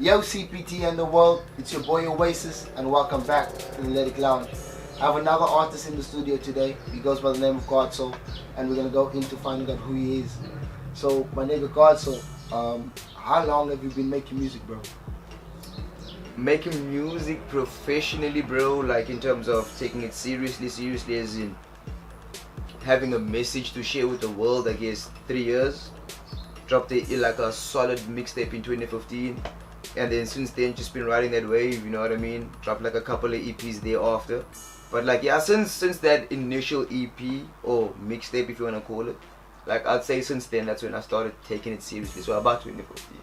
Yo CPT and the world, it's your boy Oasis and welcome back to the Lyric Lounge. I have another artist in the studio today. He goes by the name of Godsoul and we're going to go into finding out who he is. So my nigga Godsoul, how long have you been making music, bro? Making music professionally, bro, like in terms of taking it seriously as in having a message to share with the world, I guess 3 years. Dropped like a solid mixtape in 2015. And then since then just been riding that wave, you know what I mean? Dropped like a couple of EPs thereafter. But like yeah, since that initial EP or mixtape if you wanna call it, like I'd say since then that's when I started taking it seriously. So about 2015.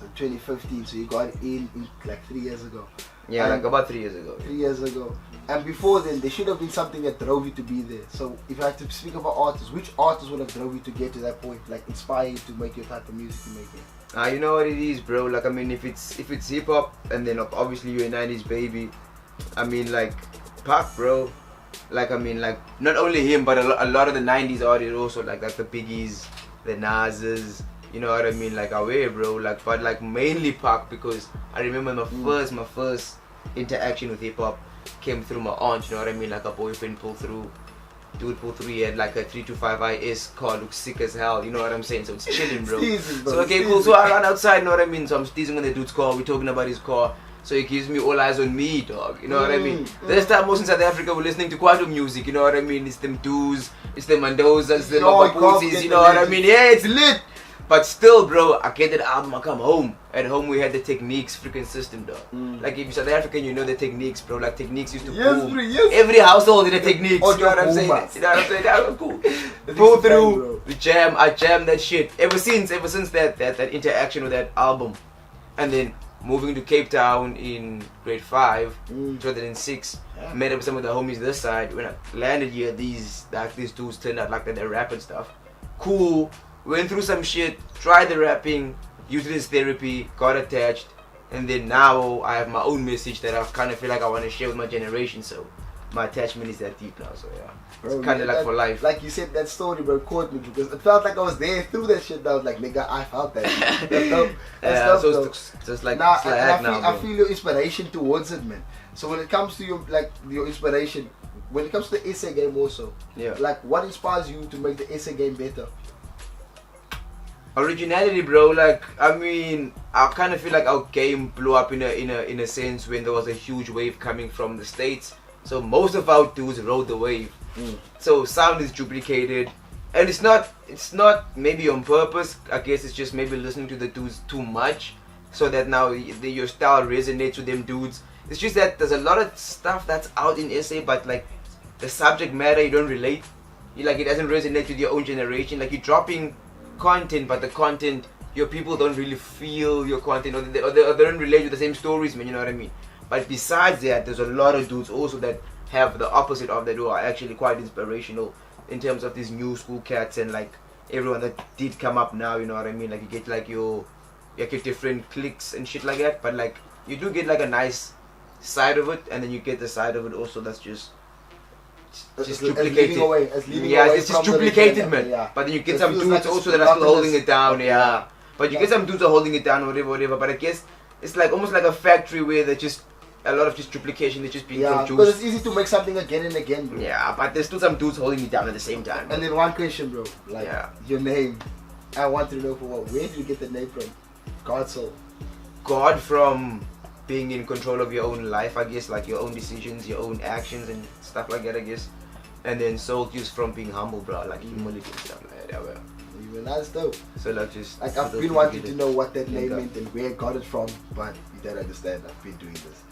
So 2015, so you got in like 3 years ago. Yeah, like about 3 years ago. 3 years ago. And before then, there should have been something that drove you to be there. So if I had to speak about artists, which artists would have drove you to get to that point, like inspire you to make your type of music you're making? You know what it is, bro. Like I mean, if it's hip hop, and then obviously you're a 90s baby. I mean, like Pac, bro. Like I mean, like not only him, but a lot of the 90s artists also, like the Biggies, the Nas's. You know what I mean? Like aware, bro. Like but like mainly Pac, because I remember my first interaction with hip hop came through my aunt. You know what I mean? Like a boyfriend pulled through. Dude pulled through, he had like a 325 IS car, looks sick as hell, you know what I'm saying? So it's chilling, bro. Steezin, bro. So okay, cool. So I run outside, you know what I mean? So I'm steezing on the dude's car, we're talking about his car. So he gives me all eyes on me, dog. You know what I mean? This time most in South Africa we're listening to quantum music, you know what I mean? It's them dudes, it's them Mandozas, it's them Mapapusis, you know what I mean? Yeah, it's lit. But still, bro, I get that album, I come home. At home we had the Techniques freaking system, dog. Like if you're South African, you know the Techniques, bro. Like Techniques used to boom. Every household did a Techniques, you know what I'm saying? You know what I'm saying? That was cool. Pull through, the jam, I jammed that shit. Ever since that interaction with that album. And then moving to Cape Town in grade 5, 2006, met up with some of the homies this side. When I landed here, these dudes turned out like that, they rap and stuff. Cool. Went through some shit, tried the rapping, used it as therapy, got attached, and then now I have my own message that I kind of feel like I want to share with my generation, so my attachment is that deep now, so yeah. Bro, it's kind of like for life. Like you said, that story, bro, caught me because it felt like I was there through that shit. I was like, nigga, I felt that. That's dope. That's dope, so it's just like, now, I feel your inspiration towards it, man. So when it comes to your inspiration, when it comes to the essay game also, like what inspires you to make the essay game better? Originality, bro. Like I mean, I kind of feel like our game blew up in a sense when there was a huge wave coming from the States. So most of our dudes rode the wave. So sound is duplicated, and it's not maybe on purpose. I guess it's just maybe listening to the dudes too much, so that now your style resonates with them dudes. It's just that there's a lot of stuff that's out in essay, but like the subject matter you don't relate. Like it doesn't resonate with your own generation. Like you're dropping content, but the content, your people don't really feel your content, or they don't relate to the same stories, man, you know what I mean? But besides that, there's a lot of dudes also that have the opposite of that, who are actually quite inspirational in terms of these new school cats and like everyone that did come up now, you know what I mean? Like you get like your different cliques and shit like that, but like you do get like a nice side of it, and then you get the side of it also that's just duplicated. It's just duplicated, man. Yeah. But then you get some dudes like also that are still holding it down, But you get some dudes are holding it down, whatever. But I guess it's like almost like a factory where there's just a lot of just duplication that's just being produced. Because it's easy to make something again and again, bro. Yeah, but there's still some dudes holding it down at the same time. And then one question, bro. Like your name. I want to know for what. Where did you get the name from? Godsoul. God, from being in control of your own life, I guess, like your own decisions, your own actions and stuff like that, I guess. And then soul just from being humble, bro, like humility and stuff like that. Well, even that's dope. So like just like I've been wanting to know what that name meant and where I got it from, but you don't understand. I've been doing this.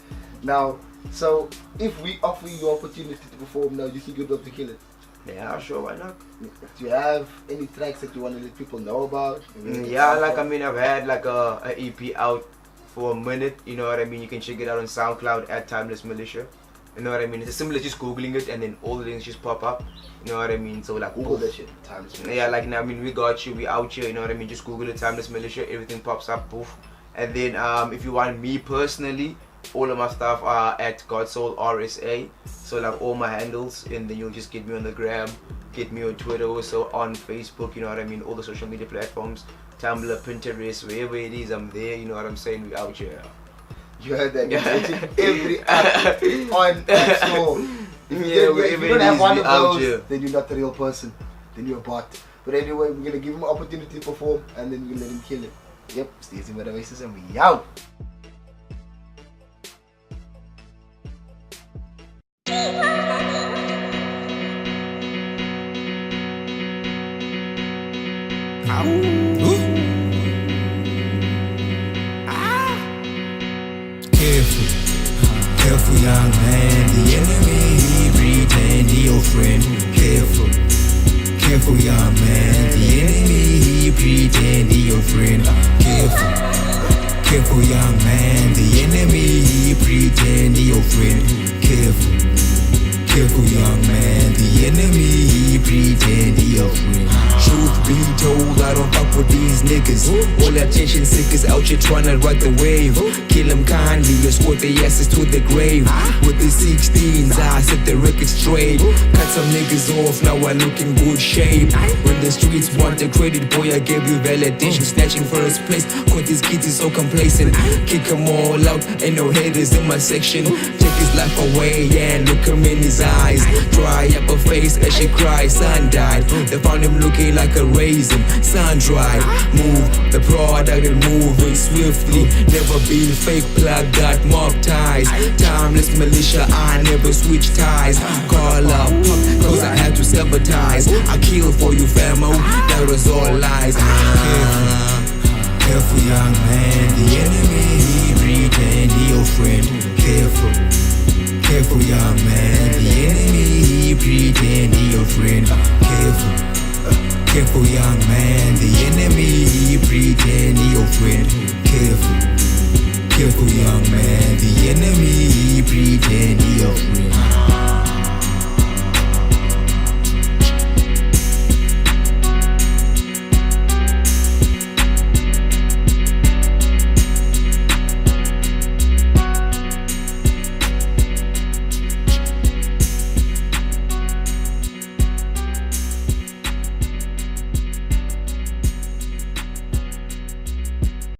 Now, so if we offer you the opportunity to perform now, you think you'd love to kill it? Yeah, sure, why not? Do you have any tracks that you want to let people know about? Yeah, like I mean, I've had like a EP out for a minute, you know what I mean? You can check it out on SoundCloud at Timeless Militia. You know what I mean? It's as simple as just googling it and then all the links just pop up. You know what I mean? So like Google that shit, Timeless Militia. Yeah, like I mean, we got you, we out here, you know what I mean? Just Google it, Timeless Militia, everything pops up, poof. And then if you want me personally, all of my stuff are at Godsoul RSA. So like all my handles, and then you'll just get me on the gram, get me on Twitter, also on Facebook, you know what I mean? All the social media platforms. Tumblr, Pinterest, wherever it is, I'm there. You know what I'm saying? We out here. You heard that? Every app on App Store. If you don't have one of those, then you're not the real person. Then you're a bot. But anyway, we're gonna give him an opportunity to perform, and then we're gonna let him kill it. Yep, Steezin with Oasis, and we out. Careful young man, the enemy he pretend he your friend. Careful young man, the enemy he pretend he your friend. Careful young man, the enemy he pretend he your friend. Careful young man, the enemy he pretend he your friend. Truth be told, I don't fuck with these niggas. All attention seekers out here tryna ride the wave. Kill them kindly, escort their asses to the grave. With the 16s, I set the record straight. Cut some niggas off, now I look in good shape. When the streets want the credit, boy, I gave you validation. Snatching first place, cause these kids is so complacent. Kick them all out, ain't no haters in my section. Take his life away, yeah, look him in his eyes. Dry up her face as she cries, son died. They found him looking like a raisin, sun dry. Move the product and moving swiftly. Never been fake plug, got mob ties. Timeless militia, I never switch ties. Call up, cause I had to sabotage. I kill for you famo, that was all lies. Careful young man, the enemy he pretend he your friend. Careful young man, the enemy he pretend he your friend. Careful young man, the enemy he pretend he your friend. Careful young man, the enemy he pretend he your friend.